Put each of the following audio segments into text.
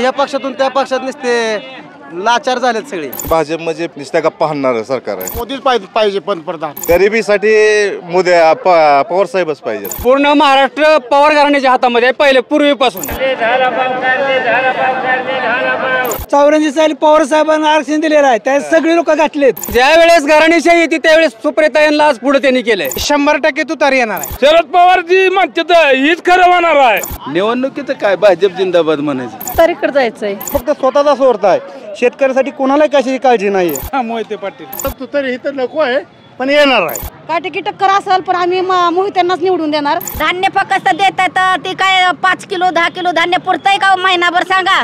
ह्या पक्षातून त्या पक्षात नसते लाचार झालेत सगळे। भाजप म्हणजे नुसत्या गप्पा हाणणार सरकार आहे। मोदीच पाहिजे पंतप्रधान। गरिबीसाठी पवार साहेबच पाहिजे। पूर्ण महाराष्ट्र पवार घराण्याच्या हातामध्ये पहिले पूर्वीपासून 84 साली पवार साहेबांना आरक्षण दिलेलं आहे, त्यात सगळे लोक गाठलेत। ज्यावेळेस घराण्याशाही येते त्यावेळेस सुप्रियता यांना आज पुढे त्यांनी केलंय। 100% तुतारी येणार आहे। शरद पवार जी म्हणतात हीच खरं होणार आहे। निवडणुकीत काय भाजप जिंदाबाद म्हणायचं, तारीकडे जायचंय। फक्त स्वतःचा स्वार्थ आहे, शेतकऱ्यासाठी कोणाला कशाची काळजी नाहीये। मोहिते पाटील तुतारी इथं नको आहे पण येणार आहे। काटेकी टक्कर असेल पण आम्ही मोहित्यांनाच निवडून देणार। धान्य फक्त देतात ते काय 5 किलो 10 किलो धान्य पुरतंय का महिनाभर सांगा।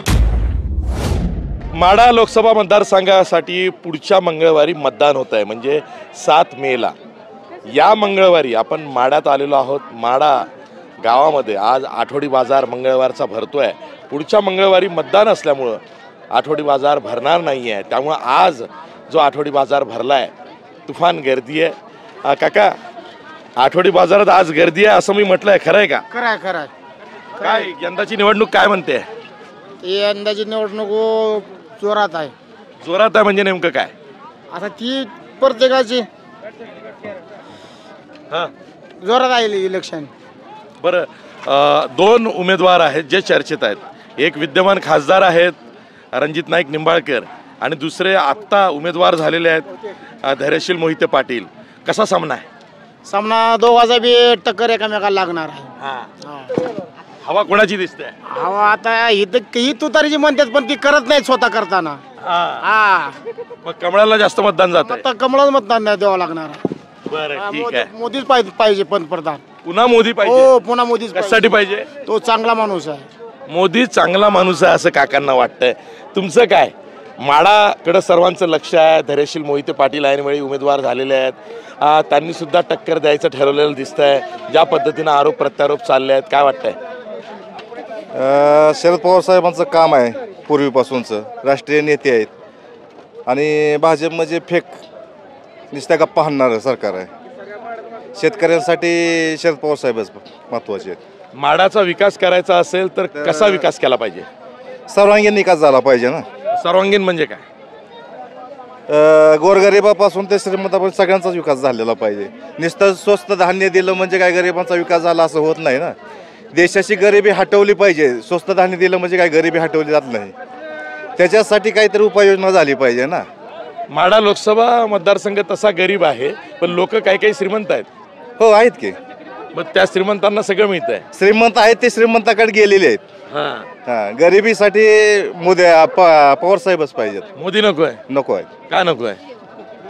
माढा लोकसभा मतदारसंघासाठी पुढच्या मंगळवारी मतदान होत आहे, म्हणजे 7 मेला। या मंगळवारी आपण माढ्यात आलेलो आहोत। माढा गावामध्ये आज आठवडी बाजार मंगळवारचा भरतोय। पुढच्या मंगळवारी मतदान असल्यामुळं आठवडी बाजार भरणार नाही आहे, त्यामुळं आज जो आठवडी बाजार भरला आहे तुफान गर्दी आहे। काका, आठवडी बाजारात आज गर्दी आहे असं मी म्हटलंय, खरं आहे का? खरं आहे। काय यंदाची निवडणूक काय म्हणते? यंदाची निवडणूक जोरात आहे। जोरात आहे म्हणजे नेमकं काय? आता ती प्रत्येकाची जोरात आहे इलेक्शन। बरं, 2 उमेदवार आहेत जे चर्चेत आहेत। एक विद्यमान खासदार आहेत रणजित नाईक निंबाळकर आणि दुसरे आत्ता उमेदवार झालेले आहेत धैर्यशील मोहिते पाटील। कसा सामना आहे? सामना दोघाचा बी टक्कर एकामेकाला लागणार आहे। हवा कोणाची दिसते? हवा आता ही तुतारीची म्हणतात पण ती करत नाही स्वतः करताना। मग कमळाला जास्त मतदान जात आहे? आता कमळाला मतदान द्यावं लागणार आहे। बरं, ठीक आहे। मोदीच पाहिजे पंतप्रधान। पुन्हा मोदी पाहिजे? हो, पुन्हा मोदीच कशासाठी पाहिजे? तो चांगला माणूस आहे। मोदी चांगला माणूस आहे असं काकांना वाटतंय। तुमचं काय? माढाकडे सर्वांचं लक्ष आहे। धैर्यशील मोहिते पाटील ऐनवेळी उमेदवार झालेले आहेत, त्यांनी सुद्धा टक्कर द्यायचं ठरवलेलं दिसतंय। ज्या पद्धतीनं आरोप प्रत्यारोप चालले आहेत, काय वाटतंय? शरद पवार साहेबांचं काम आहे पूर्वीपासूनचं, राष्ट्रीय नेते आहेत आणि भाजप म्हणजे फेक नुसत्या गप्पा हाणणार सरकार आहे। शेतकऱ्यांसाठी शरद पवार साहेबच महत्त्वाचे आहेत। माढाचा विकास करायचा असेल तर कसा विकास केला पाहिजे? सर्वांगीण विकास झाला पाहिजे ना। सर्वांगीण म्हणजे काय? गोरगरिबापासून ते श्रीमंतापर्यंत सगळ्यांचाच विकास झालेला पाहिजे। नुसतं स्वस्त धान्य दिलं म्हणजे काय गरिबांचा विकास झाला असं होत नाही ना। देशाची गरिबी हटवली पाहिजे। स्वस्त धान्य दिलं म्हणजे काय गरिबी हटवली जात नाही, त्याच्यासाठी काहीतरी उपाययोजना झाली पाहिजे ना। माढा लोकसभा मतदारसंघ तसा गरीब आहे पण लोक काही श्रीमंत आहेत। हो, आहेत की। मग त्या श्रीमंतांना सगळं मिळतंय? श्रीमंत आहेत ते श्रीमंताकडे गेलेले आहेत। गरिबीसाठी पवार साहेबच पाहिजेत। मोदी नको आहे? नको आहे। काय नको आहे?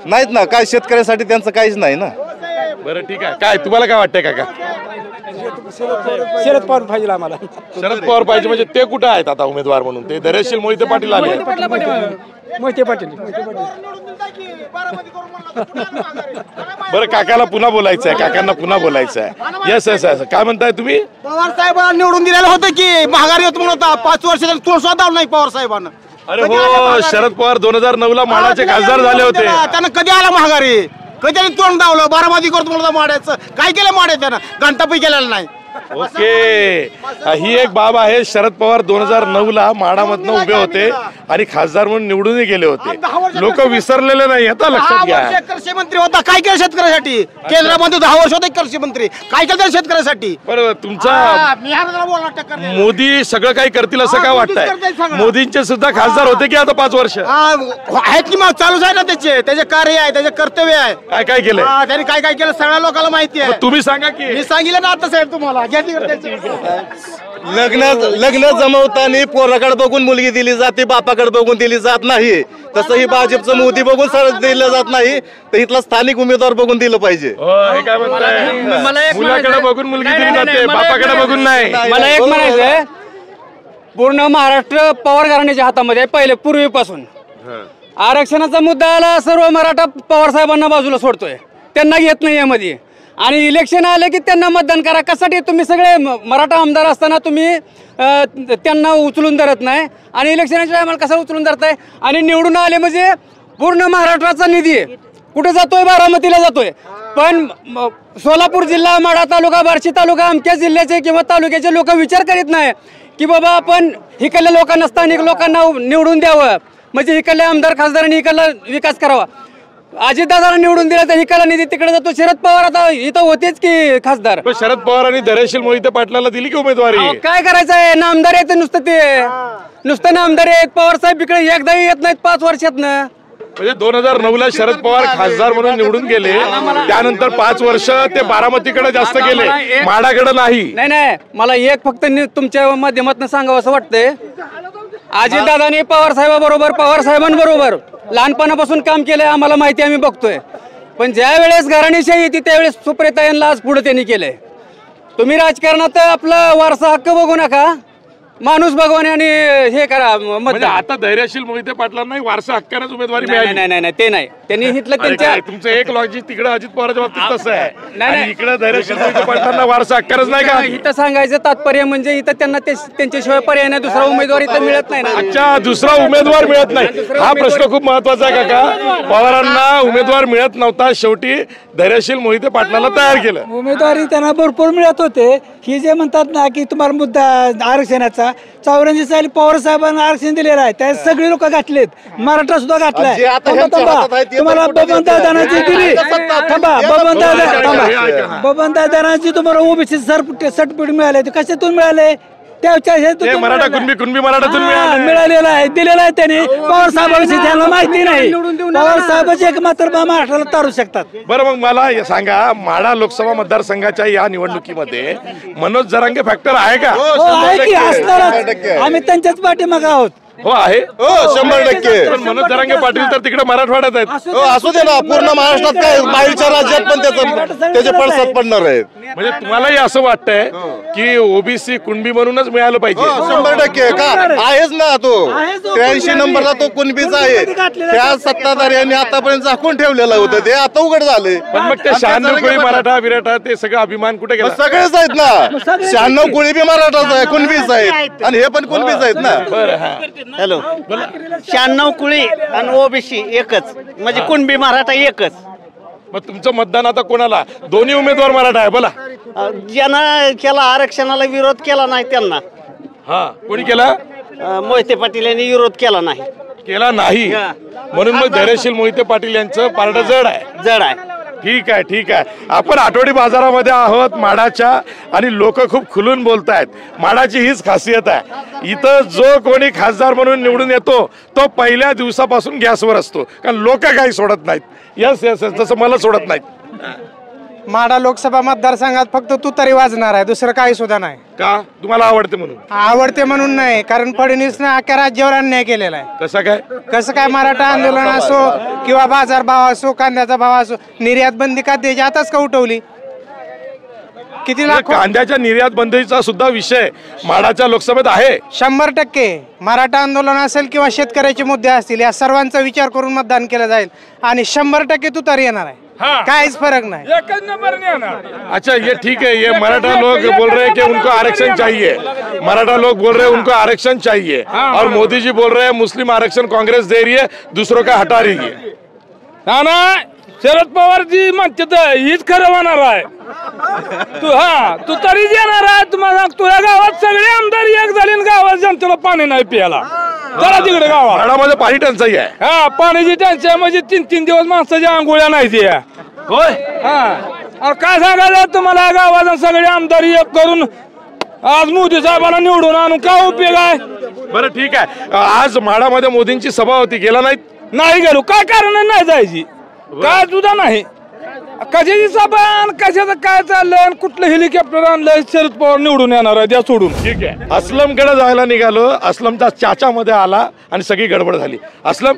नाहीत ना, काय शेतकऱ्यांसाठी त्यांचं काहीच नाही ना। बरं, ठीक आहे। काय तुम्हाला काय वाटतंय काका? शरद पवार पाहिजे आम्हाला। शरद पवार पाहिजे म्हणजे ते कुठं आहेत आता उमेदवार म्हणून? ते धैर्यशील मोहिते पाटील आले। मोहिते पाटील। बरं, काकाला पुन्हा बोलायचं आहे, काकांना पुन्हा बोलायचं आहे। यस, काय म्हणताय तुम्ही? पवार साहेबांना निवडून दिलेलं होतं की महागारी होत म्हणून 5 वर्ष तोड सुद्धा नाही पवार साहेबांना। अरे हो, शरद पवार 2009 ला माढाचे खासदार झाले होते। त्यांना कधी आला महागारी? कधी त्यांनी तोंड दावलं? बारामती करतो म्हणून माड्याचं काय केलं? माड्या त्यानं घंटापै केलेला नाही। ओके, ही एक बाब आहे। शरद पवार 2009 ला माढामधनं उभे होते आणि खासदार म्हणून निवडूनही गेले होते। लोक विसरलेले नाही, आता लक्षात घ्या। कृषी मंत्री होता, काय केलं शेतकऱ्यासाठी? केंद्रामध्ये 10 वर्ष होते कृषी मंत्री, काय केलं शेतकऱ्यासाठी? बरोबर, तुमचा मोदी सगळं काही करतील असं काय वाटतंय? मोदींचे सुद्धा खासदार होते की आता 5 वर्ष आहेत की मग चालूच आहे ना त्याचे कार्य आहे, त्याचे कर्तव्य आहे। काय काय केलं त्यांनी? काय केलं सगळ्या लोकांना माहिती आहे। तुम्ही सांगा की? मी सांगितलं ना आता साहेब तुम्हाला। लग्न जमवताना पोराकडे बघून मुलगी दिली जाते, बापाकडे बघून दिली जात नाही। तसं ही भाजपचं मोदी बघून सरळ दिलं जात नाही, तर इथला स्थानिक उमेदवार बघून दिलं पाहिजे। मुलाकडे बघून मुलगी दिली जाते, बापाकडे बघून नाही। मला एक म्हणायचंय, पूर्ण महाराष्ट्र पवार घराण्याच्या हातामध्ये पहिले पूर्वीपासून। आरक्षणाचा मुद्दा आला, सर्व मराठा पवार साहेबांना बाजूला सोडतोय, त्यांना घेत नाही यामध्ये। आणि इलेक्शन आले की त्यांना मतदान करा। कशासाठी? तुम्ही सगळे मराठा आमदार असताना तुम्ही त्यांना उचलून धरत नाही आणि इलेक्शनच्या टायमाला कसा उचलून धरताय? आणि निवडून आले म्हणजे पूर्ण महाराष्ट्राचा निधी कुठे जातोय? बारामतीला जातोय। पण सोलापूर जिल्हा, माढा तालुका, बार्शी तालुका, अमक्या जिल्ह्याचे किंवा तालुक्याचे लोक विचार करीत नाही की बाबा आपण इकडल्या लोकांना स्थानिक लोकांना निवडून द्यावं, म्हणजे इकडल्या आमदार खासदारांनी इकडला विकास करावा. अजितदादांना निवडून दिला तर इकडला निधी तिकडे जातो. शरद पवार आता इथं होतेच की खासदार. शरद पवारांनी धैर्यशील मोहिते पाटलाला दिली की उमेदवारी? काय करायचं आहे, नामदार आहेत नुसतं नामदार आहेत. पवार साहेब इकडे एकदाही येत नाहीत 5 वर्षातनं. म्हणजे 2009ला शरद पवार खासदार म्हणून निवडून गेले, त्यानंतर 5 वर्ष ते बारामतीकडे जास्त गेले, माडाकडे नाही. नाही, मला एक फक्त तुमच्या माध्यमातून सांगावं असं वाटतंय. अजितदादांनी पवार साहेबांबरोबर लहानपणापासून काम केलंय, आम्हाला माहिती, आम्ही बघतोय. पण ज्या वेळेस घराणेशाही येते त्यावेळेस सुप्रियाताईंना आज पुढे त्यांनी केलंय. तुम्ही राजकारणात आपला वारसा हक्क बघू नका, माणूस भगवान आणि हे करा. म्हणजे आता धैर्यशील मोहिते पाटलांना वारसा हक्कानेच उमेदवारी मिळाली? नाही, ते नाही. त्यांनी इथलं त्यांच्या तुमचं एक लॉजिक तिकडे अजित पवारच्या बाबतीत तसं आहे, नाही इकडे धैर्यशील मोहिते पाटलांना वारसा हक्कानेच नाही का? इथं सांगायचं तात्पर्य म्हणजे इथं त्यांना त्यांच्याशिवाय पर्याय नाही, दुसरा उमेदवार इथं मिळत नाही ना. अच्छा, दुसरा उमेदवार मिळत नाही, हा प्रश्न खूप महत्वाचा आहे काका. पवारांना उमेदवार मिळत नव्हता, शेवटी धैर्यशील मोहिते पाटलाला तयार केलं. उमेदवारी त्यांना भरपूर मिळत होते. ही जे म्हणतात ना की तुम्हाला मुद्दा आरक्षणाचा 84 साली पवार साहेबांना आरक्षण दिलेलं आहे, त्यात सगळी लोक घातलेत, मराठा सुद्धा घातलाय. तुम्हाला बबनदादांची दिली, बबनदादांची तुम्हाला ओबीसी सर्टिफिकेट मिळाले, ते कशातून मिळाले? मराठा कुणबी मराठातून मिळालेला आहे, दिलेला आहे त्यांनी. पवार साहेबांविषयी त्यांना माहिती नाही. पवार साहेबांचे एकमात्र महाराष्ट्राला तारू शकतात. बरं, मग मला सांगा, माढा लोकसभा मतदारसंघाच्या या निवडणुकीमध्ये मनोज जरांगे फॅक्टर आहे का? आहे की, असणारच. आम्ही त्यांच्याच पाठीमागे आहोत. हो आहे, 100%. मनोज जरांगे पाटील तर तिकडे मराठवाड्यात आहेत. असू दे ना, पूर्ण महाराष्ट्रात काय बाहेरच्या राज्यात पण त्याचे पडसाद पडणार आहेत. म्हणजे तुम्हालाही असं वाटतंय की ओबीसी कुणबी म्हणूनच मिळालं पाहिजे? 100% का आहेच ना. तो 83 नंबरला तो कुणबीचा आहे. त्या सत्ताधाऱ्यांनी आतापर्यंत झाकून ठेवलेलं होतं, ते आता उघड झाले. पण मग ते 96 कोळी मराठा विराठा ते सगळं अभिमान कुठे गेला? सगळेच आहेत ना. 96 कोळी बी मराठाच आहे, कुणबीच आहेत, आणि हे पण कुणबीच आहेत ना. बरं, हॅलो, 96 कुळी आणि ओबीसी एकच, म्हणजे कुणबी मराठा एकच. मग तुमचं मतदान आता कोणाला? दोन्ही उमेदवार मराठा आहे. बोला, ज्यानं केला आरक्षणाला विरोध केला नाही त्यांना. हा, कोणी केला? मोहिते पाटील यांनी विरोध केला नाही. म्हणून मग धैर्यशील मोहिते पाटील यांचं पारडं जड आहे. ठीक आहे. आपण आठवडी बाजारामध्ये आहोत माडाच्या, आणि लोक खूप खुलून बोलतायत. माडाची हीच खासियत आहे, इथं जो कोणी खासदार म्हणून निवडून येतो तो पहिल्या दिवसापासून गॅसवर असतो, कारण लोक काही सोडत नाहीत. यस जसं मला सोडत नाहीत. माढा लोकसभा मतदारसंघात फक्त तुतारी वाजणार आहे, दुसरं काही सुद्धा नाही. का? तुम्हाला आवडते म्हणून? आवडते म्हणून नाही, कारण फडणवीसने अख्ख्या राज्यावर अन्याय केलेला आहे. कसं काय मराठा आंदोलन असो किंवा बाजार भाव असो, कांद्याचा भाव असो, निर्यात बंदी का त्याची आताच का उठवली? किती लाख कांद्याच्या निर्यात बंदीचा सुद्धा विषय माडाच्या लोकसभेत आहे. 100% मराठा आंदोलन असेल किंवा शेतकऱ्याचे मुद्दे असतील, या सर्वांचा विचार करून मतदान केलं जाईल आणि 100% तुतारी येणार आहे. काहीच फर्क नहीं, एक नंबर नहीं आना। अच्छा ये ठीक है, ये मराठा लोग बोल रहे हैं कि उनको आरक्षण चाहिए, मराठा लोग बोल रहे हैं उनको आरक्षण चाहिए, और मोदी जी बोल रहे हैं मुस्लिम आरक्षण कांग्रेस दे रही है, दूसरों का हटा रही है। ना ना शरद पवार जी म्हणते तर हीच खरं होणार आहे। तू तरी येणार आहे, तुम्हाला तुझ्या गावात सगळे आमदार एक झाले, गावात जनतेला पाणी नाही प्यायला। जरा तिकडे गावामध्ये पाणी टंचाई आहे। हा पाण्याची टंचाई म्हणजे 3-3 दिवस माणसाच्या आंघोळ्या नाही ते होय। हा काय सांगायचं तुम्हाला, गावात सगळे आमदार एक करून आज मोदी साहेबांना निवडून आणून काय उपयोग आहे? बरं ठीक आहे, आज म्हाडामध्ये मोदींची सभा होती, गेला नाही गेलो, काय कारण नाही जायची, काय सुद्धा नाही। कशाची सभा, कशाचं काय चाललंय, कुठलं हेलिकॉप्टर आणलंय, शरद पवार निवडून येणार आहे त्या सोडून। ठीक आहे, असलमकडे जायला निघालो, असलमचा चाचा मध्ये आला आणि सगळी गडबड झाली। असलम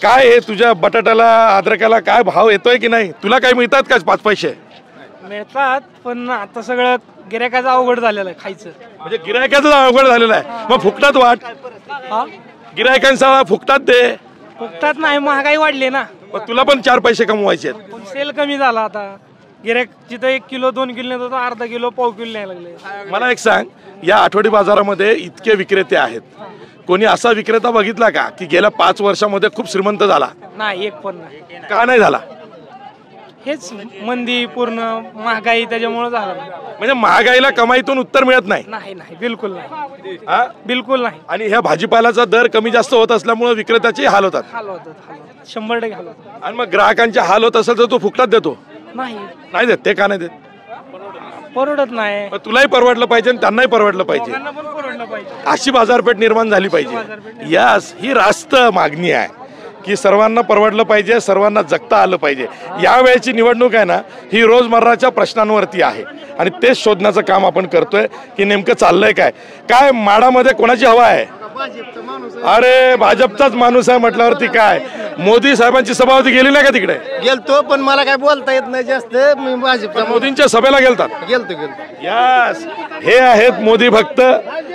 काय हे तुझ्या बटाट्याला अद्रकाला काय भाव येतोय की नाही, तुला काय मिळतात का 5 पैसे? मिळतात, पण आता सगळं गिरायकाचं अवघड झालेलं आहे खायचं, म्हणजे गिरायकाचं अवघड झालेलं आहे। मग फुकटात वाट, गिरायकांचा फुकटात दे। फुकटात नाही, महागाई वाढली ना, तुला पण 4 पैसे कमवायचे आहेत। सेल कमी झाला आता, गिरायक जिथं 1 किलो 2 किलो नेतो, अर्धा किलो पाव किलो न्यायला लागले। मला एक सांग, या आठवडी बाजारामध्ये इतके विक्रेते आहेत, कोणी असा विक्रेता बघितला का की गेल्या 5 वर्षामध्ये खूप श्रीमंत झाला? नाही, एक पण नाही। का नाही झाला? हेच मंदी पूर्ण महागाई त्याच्यामुळे झालं. म्हणजे महागाईला कमाईतून उत्तर मिळत नाही. नाही नाही बिलकुल नाही. बिलकुल नाही. आणि ह्या भाजीपाल्याचा दर कमी जास्त होत असल्यामुळे विक्रेत्याचे हाल होतात. 100% हाल होतात. आणि मग ग्राहकांचे हाल होत असेल तर तो फुकटात देतो. नाही देत. ते का नाही देत? परवडत नाही. तुलाही परवडलं पाहिजे आणि त्यांनाही परवडलं पाहिजे. अशी बाजारपेठ निर्माण झाली पाहिजे. यस, ही रास्त मागणी आहे की सर्वांना परवडलं पाहिजे, सर्वांना जगता आलं पाहिजे. यावेळेची निवडणूक आहे ना, ही रोजमर्राच्या प्रश्नांवरती आहे आणि तेच शोधण्याचं काम आपण करतोय की नेमकं चाललंय काय. काय माडामध्ये कोणाची हवा आहे? अरे भाजपचाच माणूस आहे म्हटल्यावरती काय. मोदी साहेबांची सभा होती, गेली नाही का तिकडे? गेलतो पण मला काय बोलता येत नाही जास्त. मी भाजपचा मोदींच्या सभेला गेलतात? गेलतो. यस, हे आहेत मोदी भक्त.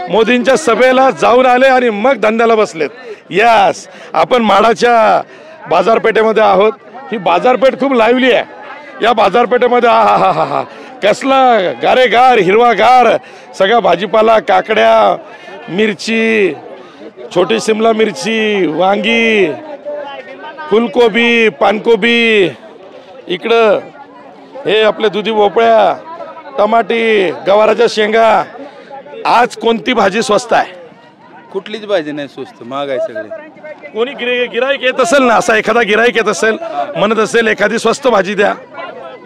मोदींच्या सभेला जाऊन आले आणि मग धंद्याला बसलेत. यस, आपण माडाच्या बाजारपेठेमध्ये आहोत. ही बाजारपेठ खूप लाईव्हली आहे. या बाजारपेठेमध्ये हा कसला गारेगार हिरवागार सगळा भाजीपाला, काकड्या, मिरची, छोटी शिमला मिरची, वांगी, फुलकोबी, पानकोबी, इकडं हे आपले दुधी भोपळ्या, टमाटी, गवाराच्या शेंगा. आज कोणती भाजी स्वस्त आहे? कुठलीच भाजी नाही स्वस्त, महाग आहे सगळे. कोणी गिराईक येत असेल ना, असा एखादा गिराईक येत असेल, म्हणत असेल एखादी स्वस्त भाजी द्या.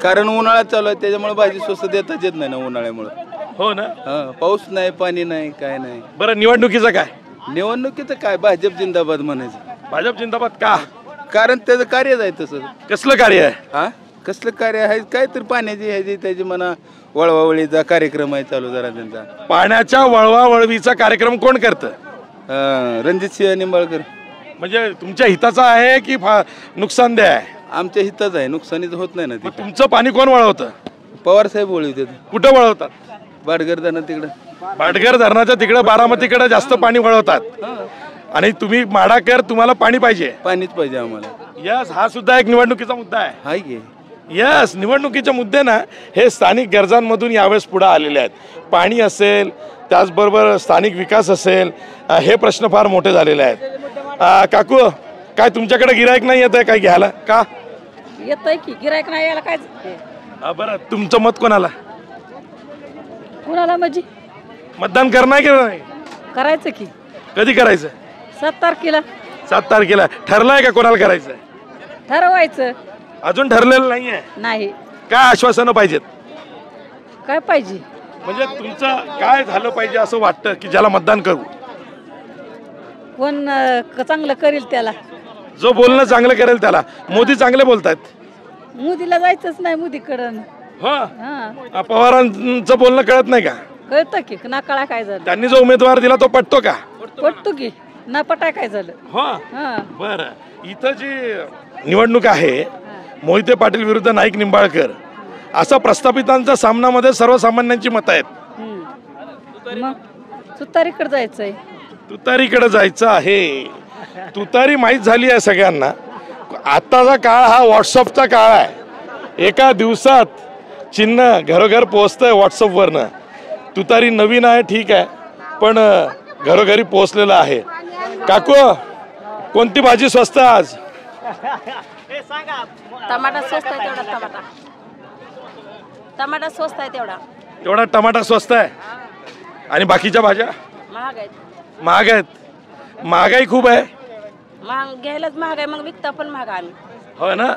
कारण उन्हाळ्यात चालू आहे त्याच्यामुळे भाजी स्वस्त देताच येत नाही ना उन्हाळ्यामुळे. हो ना. पाऊस नाही, पाणी नाही, काय नाही. बरं, निवडणुकीचं काय? निवडणुकीचं काय, भाजप जिंदाबाद म्हणायचं. भाजप जिंदाबाद का? कारण त्याचं कार्यच आहे तसं. कसलं कार्य आहे? हा, कसलं कार्य आहे? काय तर पाण्याची ह्याची त्याची म्हणा वळवावळीचा कार्यक्रम आहे चालू जरा त्यांचा. पाण्याच्या वळवावळवीचा कार्यक्रम कोण करतं? रणजित सिंह निंबाळकर. म्हणजे तुमच्या हिताचा आहे की नुकसानदेह आहे? आमच्या हिताच आहे, नुकसानीच होत नाही ना. तुमचं पाणी कोण वळवतं? पवार साहेब वळवतात. कुठं वळवतात? बाडगर धरण तिकडं. बाडगर धरणाच्या तिकडं बारामतीकडे जास्त पाणी वळवतात. आणि तुम्ही माडाकर, तुम्हाला पाणी पाहिजे? पाणीच पाहिजे आम्हाला. यस, हा सुद्धा एक निवडणुकीचा मुद्दा आहे की. यस, निवडणुकीचे मुद्दे ना हे स्थानिक गरजांमधून यावेळेस पुढे आलेले आहेत. पाणी असेल, त्याचबरोबर स्थानिक विकास असेल, हे प्रश्न फार मोठे झालेले आहेत. काकू, काय तुमच्याकडे गिराईक नाही येत आहे काय घ्यायला? का येत आहे की गिराईक नाही यायला काय? बरं, तुमचं मत कोणाला? कुणाला म्हणजे? मतदान करणार की नाही? करायचं की. कधी करायचं? 7 तारखेला. 7 तारखेला ठरलंय का कोणाला करायचं? ठरवायचं. अजून ठरलेलं नाहीये? नाही. काय आश्वासनं पाहिजेत? काय पाहिजे म्हणजे तुमचं काय झालं पाहिजे असं वाटतं की ज्याला मतदान करू? कोण चांगलं करेल त्याला. जो बोलणं चांगलं करेल त्याला. मोदी चांगले बोलतात. मोदीला जायचंच नाही मोदीकडं. पवारांचं बोलणं कळत नाही का? कळतं की ना. कळा काय झालं? त्यांनी जो उमेदवार दिला तो पटतो का? पटतो की ना. पटाय काय झालं? बरं, इथं जी निवडणूक आहे मोहिते पाटील विरुद्ध नाईक निंबाळकर, असा प्रस्थापितांच्या सामनामध्ये सर्वसामान्यांची मतं आहेत. मग तुतारीकडे जायचंय. तुतारीकडे जायचं आहे. तुतारी माहीत झाली आहे सगळ्यांना. आताचा काळ हा व्हॉट्सअपचा काळ आहे. एका दिवसात चिन्ह घरोघर पोहोचतंय व्हॉट्सअपवरनं. तुतारी नवीन आहे ठीक आहे, पण घरोघरी पोहोचलेलं आहे. काकू, कोणती भाजी स्वस्त आज? टमाटा स्वस्त आहे तेवढा. टमाटा स्वस्त आहे तेवढा टमाटा स्वस्त आहे. आणि बाकीच्या भाज्या महाग आहेत. महाग आहेत. महागाई खूप आहे. महाग घ्यायलाच महाग आहे, मग विकता पण महाग आम्ही. हो ना,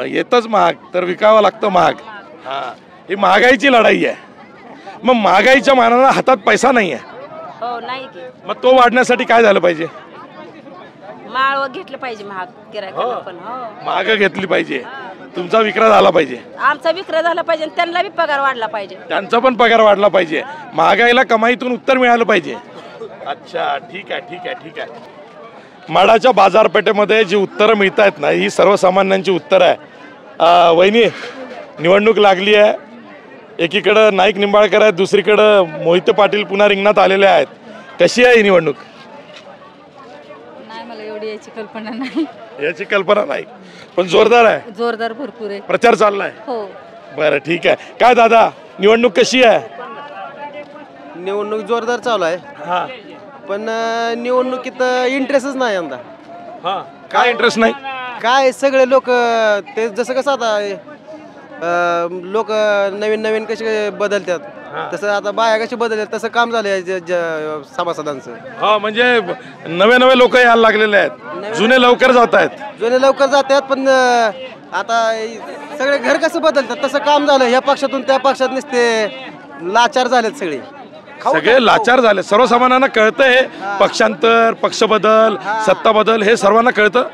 येतच महाग तर विकावं लागतं महाग. ही महागाईची लढाई आहे. मग महागाईच्या मानानं हातात पैसा नाही आहे. हो नाही की. मग तो वाढण्यासाठी काय झालं पाहिजे? माळ घेतलं पाहिजे महाग. गिरायकांना पण महाग घेतली पाहिजे. तुमचा विक्रा झाला पाहिजे. आमचा विक्रा झाला पाहिजे. त्यांना बी पगार वाढला पाहिजे. त्यांचा पण पगार वाढला पाहिजे. महागाईला कमाईतून उत्तर मिळालं पाहिजे. अच्छा, ठीक आहे ठीक आहे ठीक आहे. माडाच्या बाजारपेठेमध्ये जी उत्तरं मिळत आहेत ना, ही सर्वसामान्यांची उत्तरं आहे. वहिनी, निवडणूक लागली आहे. एकीकडं नाईक निंबाळकर आहेत, दुसरीकडं मोहिते पाटील पुन्हा रिंगणात आलेले आहेत. कशी आहे ही निवडणूक? नाही, मला एवढी याची कल्पना नाही. याची कल्पना नाही, पण जोरदार आहे. जोरदार भरपूर आहे. प्रचार चाललाय? हो. बरं, ठीक आहे. काय दादा, निवडणूक कशी आहे? निवडणूक जोरदार चालू आहे. पण निवडणुकीत इंटरेस्टच नाही यंदा. काय इंटरेस्ट नाही? काय सगळे लोक ते जसं कसं आता लोक नवीन नवीन कसे बदलतात तसं आता बाया कशी बदलतात तसं काम झालंय सभासदांचं. हा म्हणजे नवे नवे लोक यायला लागलेले आहेत, जुने लवकर जात आहेत. पण आता सगळे घर कसं बदलतात तसं काम झालं. ह्या पक्षातून त्या पक्षात नसते लाचार झालेत सगळे लाचार झाले. सर्वसामान्यांना कळतंय पक्षांतर, पक्ष बदल, सत्ता बदल हे सर्वांना कळतं.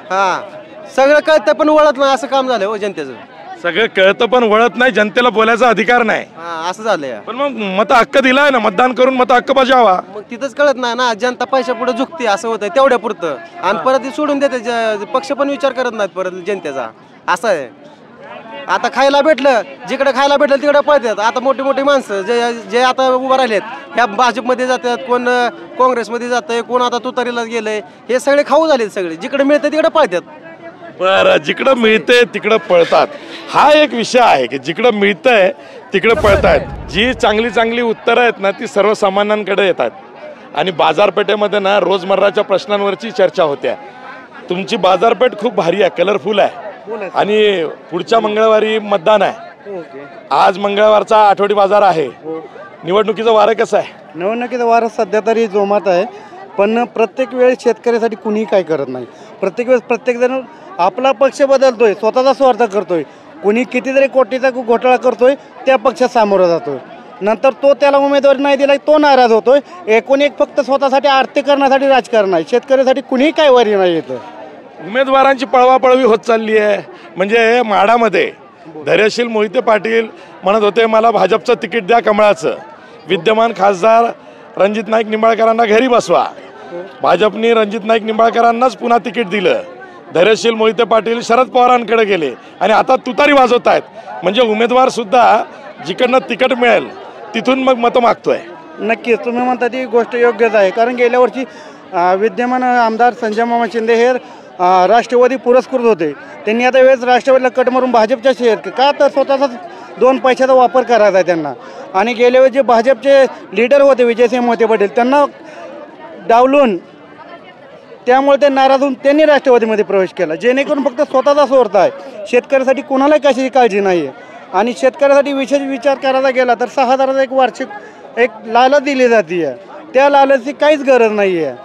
सगळं कळतं पण वळत नाही असं काम झालंय हो जनतेचं. सगळं कळतं पण वळत नाही, जनतेला बोलायचा अधिकार नाही असं झालंय. पण मग मत हक्क दिलाय ना, मतदान करून मत हक्क बजावा. मग तिथंच कळत नाही ना, जनता पैशा पुढे झुकते असं होतंय तेवढ्या पुरतं आणि परत सोडून देते. पक्ष पण विचार करत नाहीत परत जनतेचा. असं आहे. आता खायला भेटलं, जिकडे खायला भेटलं तिकडे पळतात. आता मोठी मोठी माणसं जे आता उभं राहिलेत ह्या भाजपमध्ये जातात, कोण काँग्रेसमध्ये जातंय, कोण आता तुतारीला गेलंय. हे सगळे खाऊ झालेत. सगळे जिकडे मिळतं तिकडे पळतात. बरं, जिकडं मिळतंय तिकडं पळतात. हा एक विषय आहे की जिकडं मिळतंय तिकडे पळतायत. जी चांगली चांगली उत्तरं आहेत ना ती सर्वसामान्यांकडे येतात आणि बाजारपेठेमध्ये ना रोजमर्राच्या प्रश्नांवरची चर्चा होत्या. तुमची बाजारपेठ खूप भारी आहे, कलरफुल आहे आणि पुढच्या मंगळवारी मतदान आहे. आज मंगळवारचा आठवडी बाजार आहे. निवडणुकीचं वारं कसं आहे? निवडणुकीचं वारं सध्या तरी जोमात आहे, पण प्रत्येक वेळेस शेतकऱ्यासाठी कुणीही काय करत नाही. प्रत्येक वेळेस प्रत्येक जण आपला पक्ष बदलतोय, स्वतःचा स्वार्थ करतोय. कुणी कितीतरी कोटीचा घोटाळा करतोय, त्या पक्षात सामोरा जातोय. नंतर तो त्याला उमेदवारी नाही दिला तो नाराज होतोय. एकूण एक फक्त स्वतःसाठी आर्थिक करण्यासाठी राजकारण आहे. शेतकऱ्यासाठी कुणीही काय वारी नाही येतं. उमेदवारांची पळवापळवी होत चालली आहे. म्हणजे माढामध्ये धैर्यशील मोहिते पाटील म्हणत होते मला भाजपचं तिकीट द्या कमळाचं. विद्यमान खासदार रणजित नाईक निंबाळकरांना घरी बसवा. भाजपने रणजित नाईक निंबाळकरांनाच पुन्हा तिकीट दिलं. धैर्यशील मोहिते पाटील शरद पवारांकडे गेले आणि आता तुतारी वाजवत आहेत. म्हणजे उमेदवार सुद्धा जिकडनं तिकीट मिळेल तिथून मग मतं मागतोय. नक्कीच तुम्ही म्हणता ती गोष्ट योग्यच आहे. कारण गेल्या वर्षी विद्यमान आमदार संजय मामा शिंदे हे राष्ट्रवादी पुरस्कृत होते. त्यांनी आता वेळेस राष्ट्रवादीला कट मारून भाजपच्या शेअर का तर स्वतःचाच 2 पैशाचा वापर करायचा आहे त्यांना. आणि गेल्या वेळेस जे भाजपचे लीडर होते विजयसिंह मोहिते पाटील त्यांना डावलून त्यामुळे ते नाराज होऊन त्यांनी राष्ट्रवादीमध्ये प्रवेश केला. जेणेकरून फक्त स्वतःचा स्वार्थ आहे, शेतकऱ्यासाठी कुणालाही कशाची काळजी नाही आहे. आणि शेतकऱ्यासाठी विशेष विचार करायला गेला तर 6,000चा एक वार्षिक एक लालच दिली जाते. त्या लालची काहीच गरज नाही आहे.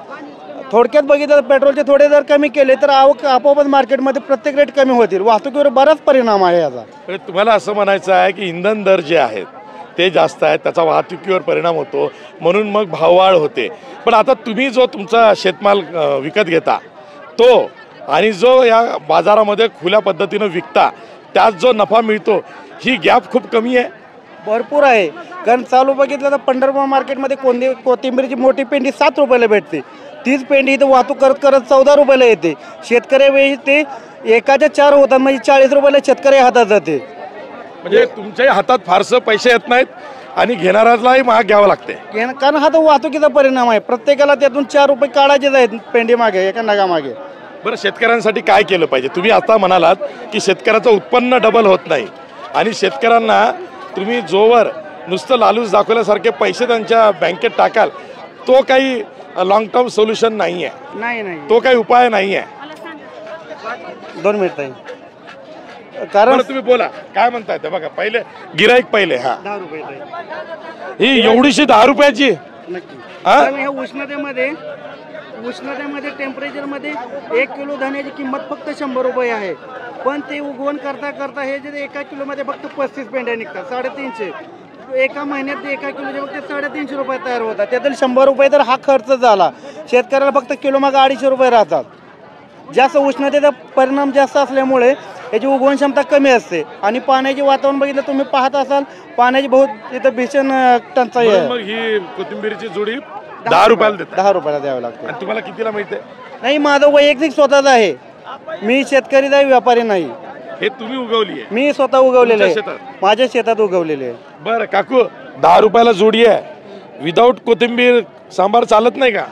थोडक्यात बघितलं तर पेट्रोलचे थोडे दर कमी केले तर आपोआपच मार्केटमध्ये प्रत्येक रेट कमी होतील. वाहतुकीवर बराच परिणाम आहे याचा. तुम्हाला असं म्हणायचं आहे की इंधन दर जे आहेत ते जास्त आहेत, त्याचा वाहतुकीवर परिणाम होतो, म्हणून मग भाववाढ होते. पण आता तुम्ही जो तुमचा शेतमाल विकत घेता तो आणि जो या बाजारामध्ये खुल्या पद्धतीनं विकता त्यात जो नफा मिळतो ही गॅप खूप कमी आहे. भरपूर आहे. कारण चालू बघितलं तर पंढरपूर मार्केटमध्ये कोथिंबीरची मोठी पेंडी 7 रुपयाला भेटते. तीच पेंडी इथं वाहतूक करत करत 14 रुपयाला येते. शेतकऱ्यावेळी ते एकाच्या 4 होतात म्हणजे 40 रुपयाला शेतकरी हातात जाते. म्हणजे तुमच्याही हातात फारसं पैसे येत नाहीत आणि घेणाऱ्यालाही महाग घ्यावं लागते. कारण हा तर वाहतुकीचा परिणाम आहे. प्रत्येकाला त्यातून 4 रुपये काढायचेच आहेत पेंडी मागे, एका नगामागे. बरं, शेतकऱ्यांसाठी काय केलं पाहिजे? तुम्ही आता म्हणालात की शेतकऱ्याचं उत्पन्न डबल होत नाही आणि शेतकऱ्यांना तुम्ही जोवर नुसतं लालूच दाखवल्यासारखे पैसे त्यांच्या बँकेत टाकाल तो काही लॉंग टर्म सोल्युशन नाही आहे. नाही, तो काही उपाय नाही आहे. 2 मिनिट आहे. कारण तुम्ही बोला काय म्हणताय ते बघा. पहिले गिराईक पहिले 10 रुपये ही एवढीशी 10 रुपयाची. नक्की. ह्या उष्णतेमध्ये टेम्परेचरमध्ये 1 किलो धान्याची किंमत फक्त 100 रुपये आहे. पण ते उगवण करता करता हे जे 1 किलोमध्ये फक्त 35 पेंड्या निघतात. 350. एका महिन्यात 1 किलोचे फक्त 350 रुपये तयार होतात. त्यातील 100 रुपये तर हा खर्च झाला. शेतकऱ्याला फक्त किलो मागे 250 रुपये राहतात. जास्त उष्णतेचा परिणाम जास्त असल्यामुळे याची उगवण क्षमता कमी असते आणि पाण्याचे वातावरण बघितलं तुम्ही पाहत असाल पाण्याची बहुत इथं भीषण टंचाई आहे. मग ही कोथिंबीरची जोडी 10 रुपयाला देतात. 10 रुपयाला द्यावं लागतं. आणि तुम्हाला कितीला मिळते? नाही, माझं वैयक्तिक स्वतःच आहे. मी शेतकरी नाही, व्यापारी नाही. हे तुम्ही उगवली आहे? मी स्वतः उगवलेले आहे, माझ्या शेतात उगवलेले आहे. बरं काकू, 10 रुपयाला जोडी आहे. विदाऊट कोथिंबीर सांबार चालत नाही का?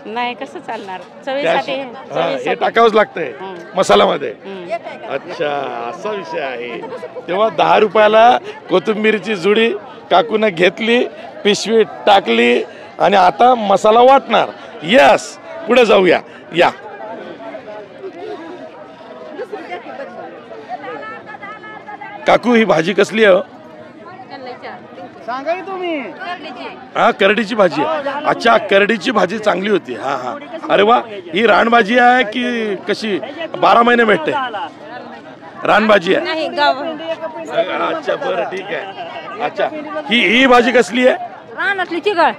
नाही, कसं चालणार? चवीसाठी हे टाकावंच लागतंय मसाल्यामध्ये. अच्छा, असा विषय आहे. तेव्हा 10 रुपयाला कोथिंबीरची जुडी काकूने घेतली, पिशवी टाकली आणि आता मसाला वाटणार. यस, पुढे जाऊया. या काकू ही भाजी कसली आहे? सांगा तुम्ही. हा, करडीची भाजी आहे. अच्छा, करडीची भाजी चांगली होती. हा हा, अरे वा. ही रानभाजी आहे की कशी 12 महिने भेटते? रानभाजी आहे. अच्छा, बरं, ठीक आहे. अच्छा, ही भाजी कसली आहे? रानातली चिगळ.